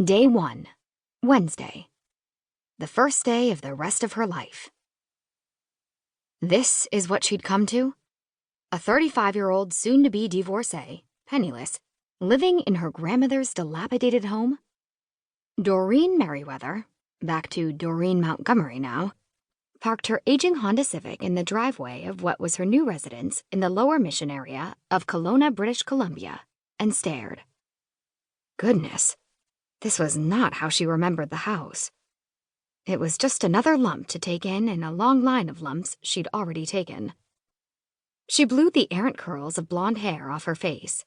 Day 1, Wednesday. The first day of the rest of her life. This is what she'd come to? A 35-year-old soon-to-be divorcee, penniless, living in her grandmother's dilapidated home? Doreen Merriweather, back to Doreen Montgomery now, parked her aging Honda Civic in the driveway of what was her new residence in the Lower Mission area of Kelowna, British Columbia, and stared. Goodness. This was not how she remembered the house. It was just another lump to take in a long line of lumps she'd already taken. She blew the errant curls of blonde hair off her face.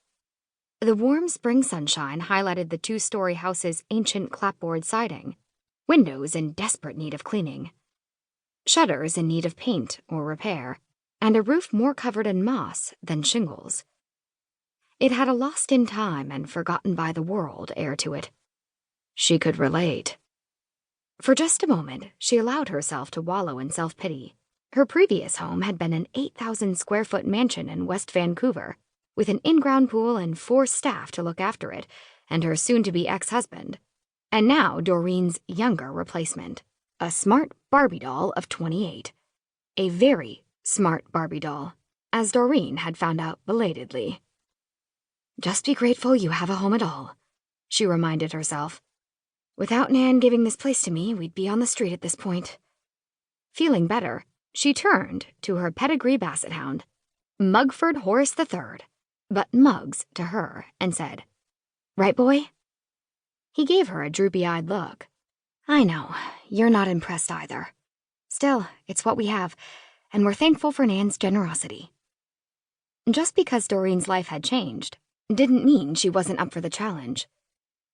The warm spring sunshine highlighted the two-story house's ancient clapboard siding, windows in desperate need of cleaning, shutters in need of paint or repair, and a roof more covered in moss than shingles. It had a lost-in-time and forgotten-by-the-world air to it. She could relate. For just a moment, she allowed herself to wallow in self-pity. Her previous home had been an 8,000-square-foot mansion in West Vancouver, with an in-ground pool and 4 staff to look after it, and her soon-to-be ex-husband. And now Doreen's younger replacement, a smart Barbie doll of 28. A very smart Barbie doll, as Doreen had found out belatedly. Just be grateful you have a home at all, she reminded herself. Without Nan giving this place to me, we'd be on the street at this point. Feeling better, she turned to her pedigree basset hound, Mugford Horace III, but Muggs to her, and said, "Right, boy?" He gave her a droopy-eyed look. "I know, you're not impressed either. Still, it's what we have, and we're thankful for Nan's generosity." Just because Doreen's life had changed didn't mean she wasn't up for the challenge.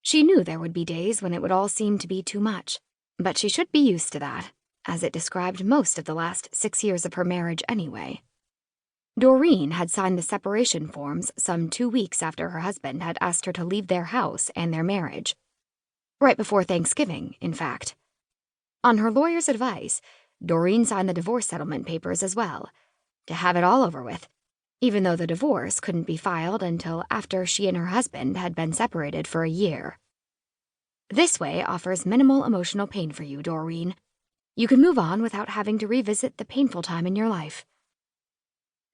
She knew there would be days when it would all seem to be too much, but she should be used to that, as it described most of the last 6 years of her marriage anyway. Doreen had signed the separation forms some 2 weeks after her husband had asked her to leave their house and their marriage. Right before Thanksgiving, in fact. On her lawyer's advice, Doreen signed the divorce settlement papers as well, to have it all over with, even though the divorce couldn't be filed until after she and her husband had been separated for a year. This way offers minimal emotional pain for you, Doreen. You can move on without having to revisit the painful time in your life.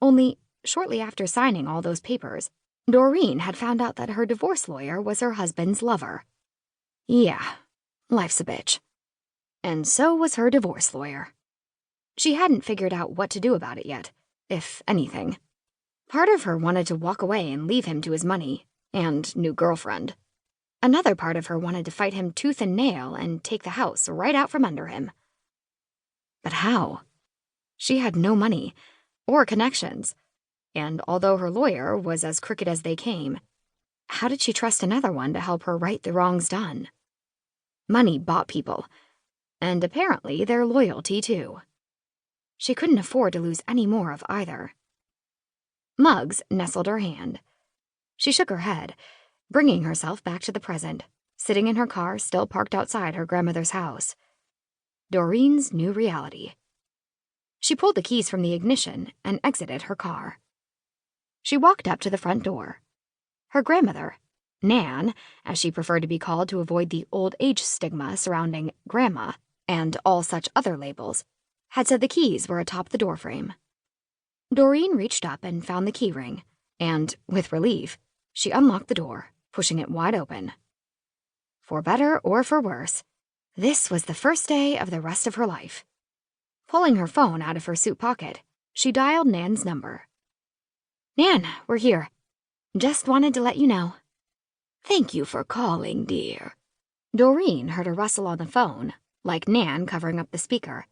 Only, shortly after signing all those papers, Doreen had found out that her divorce lawyer was her husband's lover. Yeah, life's a bitch. And so was her divorce lawyer. She hadn't figured out what to do about it yet, if anything. Part of her wanted to walk away and leave him to his money and new girlfriend. Another part of her wanted to fight him tooth and nail and take the house right out from under him. But how? She had no money or connections, and although her lawyer was as crooked as they came, how did she trust another one to help her right the wrongs done? Money bought people, and apparently their loyalty too. She couldn't afford to lose any more of either. Muggs nestled her hand. She shook her head, bringing herself back to the present, sitting in her car still parked outside her grandmother's house. Doreen's new reality. She pulled the keys from the ignition and exited her car. She walked up to the front door. Her grandmother, Nan, as she preferred to be called to avoid the old age stigma surrounding Grandma and all such other labels, had said the keys were atop the doorframe. Doreen reached up and found the key ring, and, with relief, she unlocked the door, pushing it wide open. For better or for worse, this was the first day of the rest of her life. Pulling her phone out of her suit pocket, she dialed Nan's number. "Nan, we're here. Just wanted to let you know." "Thank you for calling, dear." Doreen heard a rustle on the phone, like Nan covering up the speaker.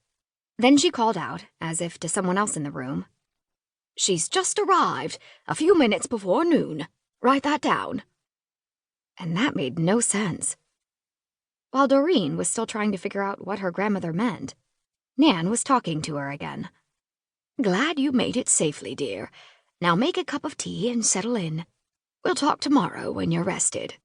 Then she called out, as if to someone else in the room. "She's just arrived, a few minutes before noon. Write that down." And that made no sense. While Doreen was still trying to figure out what her grandmother meant, Nan was talking to her again. "Glad you made it safely, dear. Now make a cup of tea and settle in. We'll talk tomorrow when you're rested."